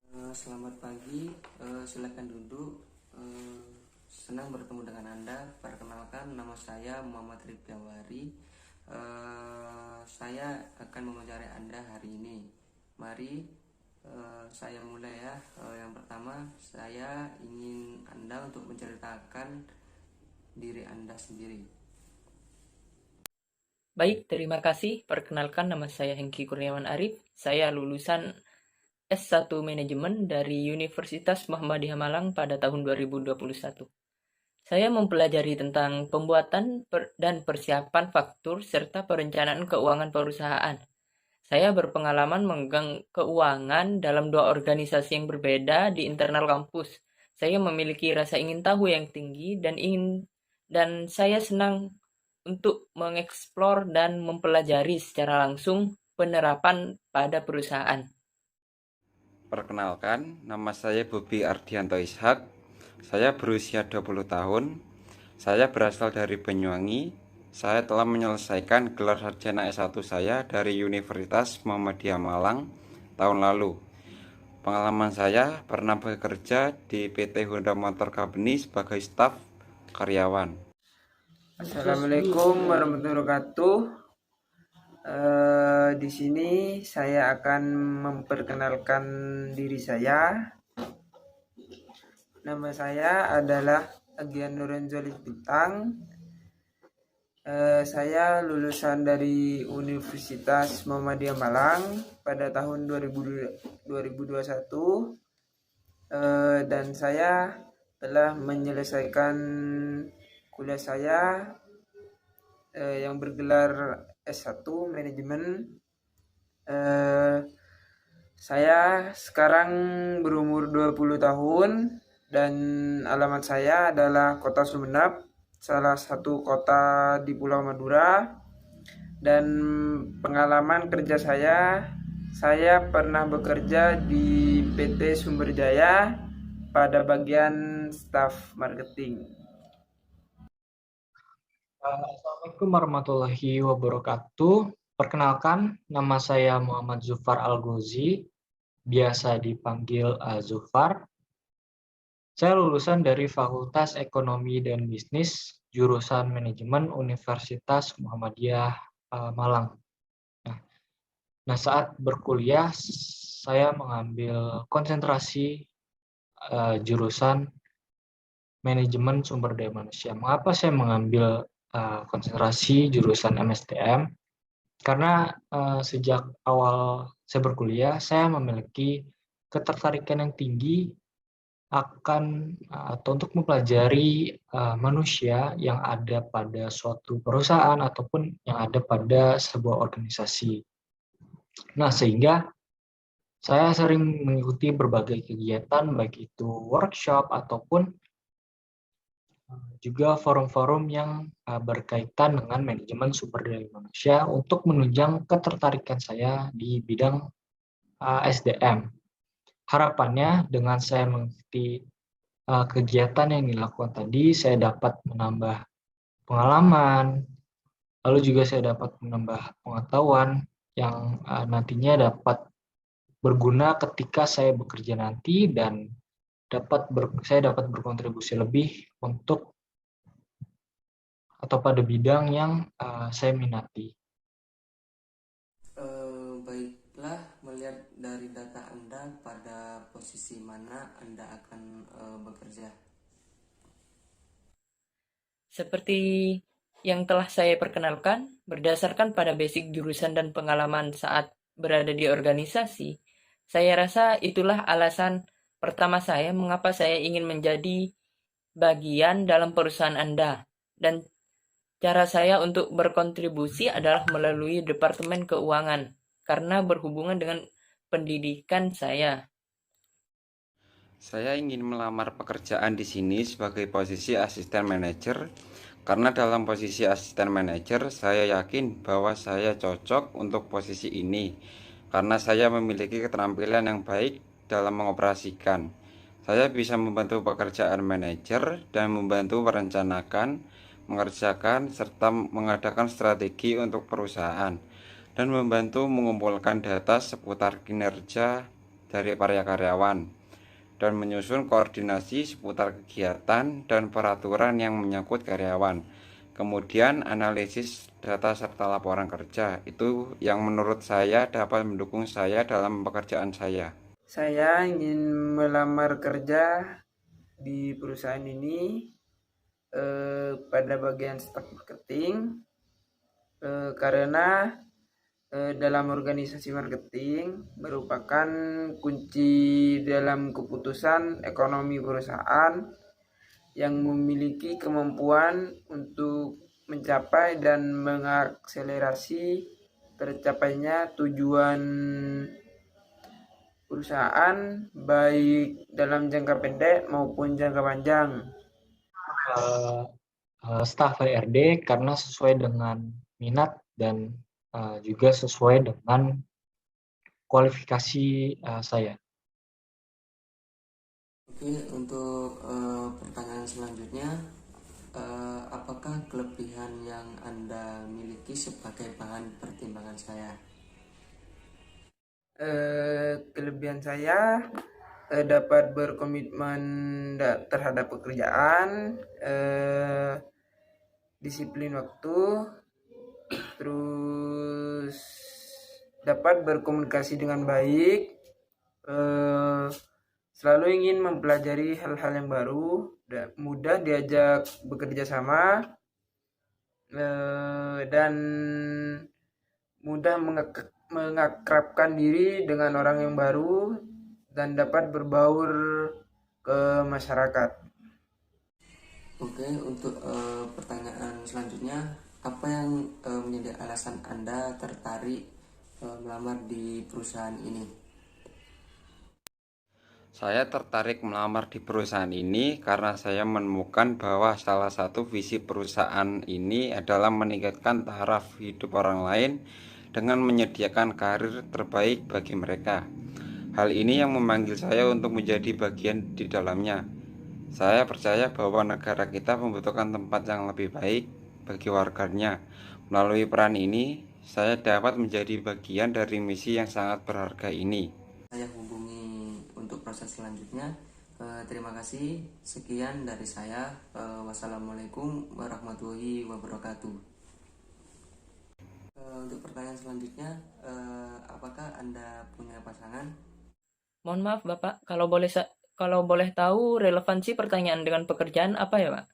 Selamat pagi, silakan duduk. Senang bertemu dengan Anda. Perkenalkan, nama saya Muhammad Rifyawari. Saya akan mewawancarai Anda hari ini. Mari saya mulai ya. Yang pertama, saya ingin Anda untuk menceritakan diri Anda sendiri. Baik, terima kasih. Perkenalkan, nama saya Hengki Kurniawan Arif. Saya lulusan S1 Manajemen dari Universitas Muhammadiyah Malang pada tahun 2021. Saya mempelajari tentang pembuatan dan persiapan faktur serta perencanaan keuangan perusahaan. Saya berpengalaman memegang keuangan dalam dua organisasi yang berbeda di internal kampus. Saya memiliki rasa ingin tahu yang tinggi dan saya senang untuk mengeksplor dan mempelajari secara langsung penerapan pada perusahaan. Perkenalkan, nama saya Bobi Ardianto Ishak. Saya berusia 20 tahun. Saya berasal dari Banyuwangi. Saya telah menyelesaikan gelar sarjana S1 saya dari Universitas Muhammadiyah Malang tahun lalu. Pengalaman saya pernah bekerja di PT Honda Motor Company sebagai staf karyawan. Assalamualaikum warahmatullahi wabarakatuh. Di sini saya akan memperkenalkan diri saya. Nama saya adalah Agian Nurenzoli Bintang. Saya lulusan dari Universitas Muhammadiyah Malang pada tahun 2021 dan saya telah menyelesaikan kuliah saya yang bergelar S1 Manajemen. Saya sekarang berumur 20 tahun dan alamat saya adalah Kota Sumeneb, salah satu kota di Pulau Madura. Dan pengalaman kerja saya pernah bekerja di PT Sumberjaya pada bagian staf marketing. Assalamualaikum warahmatullahi wabarakatuh. Perkenalkan, nama saya Muhammad Zufar Al-Ghozi, biasa dipanggil Zufar. Saya lulusan dari Fakultas Ekonomi dan Bisnis, jurusan Manajemen Universitas Muhammadiyah Malang. Nah, saat berkuliah, saya mengambil konsentrasi jurusan Manajemen Sumber Daya Manusia. Mengapa saya mengambil konsentrasi jurusan MSDM? Karena sejak awal saya berkuliah, saya memiliki ketertarikan yang tinggi akan atau untuk mempelajari manusia yang ada pada suatu perusahaan ataupun yang ada pada sebuah organisasi. Nah, sehingga saya sering mengikuti berbagai kegiatan, baik itu workshop ataupun juga forum-forum yang berkaitan dengan manajemen sumber daya manusia untuk menunjang ketertarikan saya di bidang SDM. Harapannya dengan saya mengikuti kegiatan yang dilakukan tadi, saya dapat menambah pengalaman, lalu juga saya dapat menambah pengetahuan yang nantinya dapat berguna ketika saya bekerja nanti dan saya dapat berkontribusi lebih untuk atau pada bidang yang saya minati. Baiklah, melihat dari data Anda, pada posisi mana Anda akan bekerja? Seperti yang telah saya perkenalkan, berdasarkan pada basic jurusan dan pengalaman saat berada di organisasi, saya rasa itulah alasan pertama saya mengapa saya ingin menjadi bagian dalam perusahaan Anda. Dan cara saya untuk berkontribusi adalah melalui Departemen Keuangan, karena berhubungan dengan pendidikan saya. Saya ingin melamar pekerjaan di sini sebagai posisi asisten manajer, karena dalam posisi asisten manajer saya yakin bahwa saya cocok untuk posisi ini, karena saya memiliki keterampilan yang baik dalam mengoperasikan. Saya bisa membantu pekerjaan manajer dan membantu merencanakan, mengerjakan, serta mengadakan strategi untuk perusahaan, dan membantu mengumpulkan data seputar kinerja dari para karyawan dan menyusun koordinasi seputar kegiatan dan peraturan yang menyangkut karyawan. Kemudian analisis data serta laporan kerja, itu yang menurut saya dapat mendukung saya dalam pekerjaan saya. Saya ingin melamar kerja di perusahaan ini pada bagian staf marketing karena dalam organisasi marketing merupakan kunci dalam keputusan ekonomi perusahaan yang memiliki kemampuan untuk mencapai dan mengakselerasi tercapainya tujuan perusahaan baik dalam jangka pendek maupun jangka panjang. Staf HRD karena sesuai dengan minat dan juga sesuai dengan kualifikasi saya. Oke, untuk pertanyaan selanjutnya, apakah kelebihan yang Anda miliki sebagai bahan pertimbangan saya? Kelebihan saya dapat berkomitmen terhadap pekerjaan, disiplin waktu, terus dapat berkomunikasi dengan baik, selalu ingin mempelajari hal-hal yang baru, mudah diajak bekerja sama, dan mudah mengakrabkan diri dengan orang yang baru dan dapat berbaur ke masyarakat. Oke, untuk pertanyaan selanjutnya, apa yang menjadi alasan Anda tertarik melamar di perusahaan ini? Saya tertarik melamar di perusahaan ini karena saya menemukan bahwa salah satu visi perusahaan ini adalah meningkatkan taraf hidup orang lain dengan menyediakan karir terbaik bagi mereka. Hal ini yang memanggil saya untuk menjadi bagian di dalamnya. Saya percaya bahwa negara kita membutuhkan tempat yang lebih baik bagi warganya. Melalui peran ini, saya dapat menjadi bagian dari misi yang sangat berharga ini. Saya hubungi untuk proses selanjutnya. Terima kasih. Sekian dari saya. Wassalamualaikum warahmatullahi wabarakatuh. Untuk pertanyaan selanjutnya, apakah Anda punya pasangan? Mohon maaf Bapak, kalau boleh tahu relevansi pertanyaan dengan pekerjaan apa ya Pak?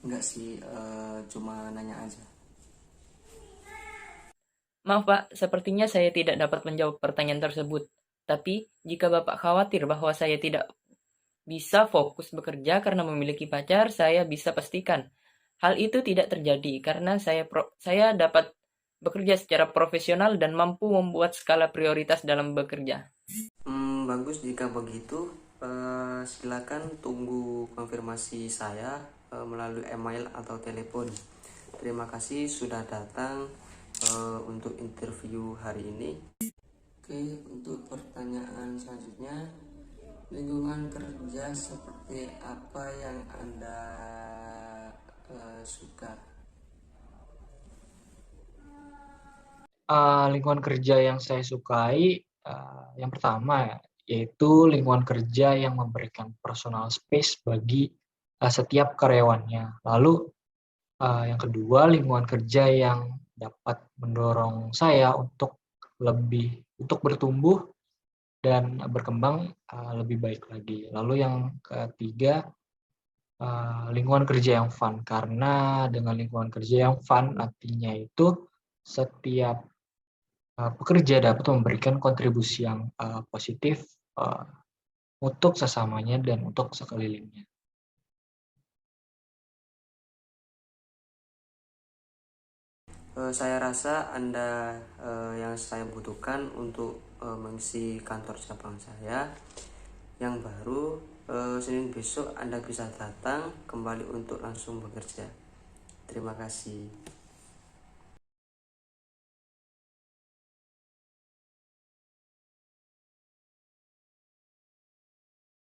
Enggak sih, cuma nanya aja. Maaf Pak, sepertinya saya tidak dapat menjawab pertanyaan tersebut. Tapi, jika Bapak khawatir bahwa saya tidak bisa fokus bekerja karena memiliki pacar, saya bisa pastikan hal itu tidak terjadi karena saya dapat bekerja secara profesional dan mampu membuat skala prioritas dalam bekerja. Bagus jika begitu. Silakan tunggu konfirmasi saya melalui email atau telepon. Terima kasih sudah datang untuk interview hari ini. Oke, untuk pertanyaan selanjutnya, lingkungan kerja seperti apa yang Anda suka? Lingkungan kerja yang saya sukai, yang pertama yaitu lingkungan kerja yang memberikan personal space bagi setiap karyawannya. Lalu yang kedua, lingkungan kerja yang dapat mendorong saya untuk bertumbuh dan berkembang lebih baik lagi. Lalu yang ketiga, lingkungan kerja yang fun, karena dengan lingkungan kerja yang fun artinya itu setiap pekerja dapat memberikan kontribusi yang positif untuk sesamanya dan untuk sekelilingnya. Saya rasa Anda yang saya butuhkan untuk mengisi kantor cabang saya yang baru. Senin besok Anda bisa datang kembali untuk langsung bekerja. Terima kasih.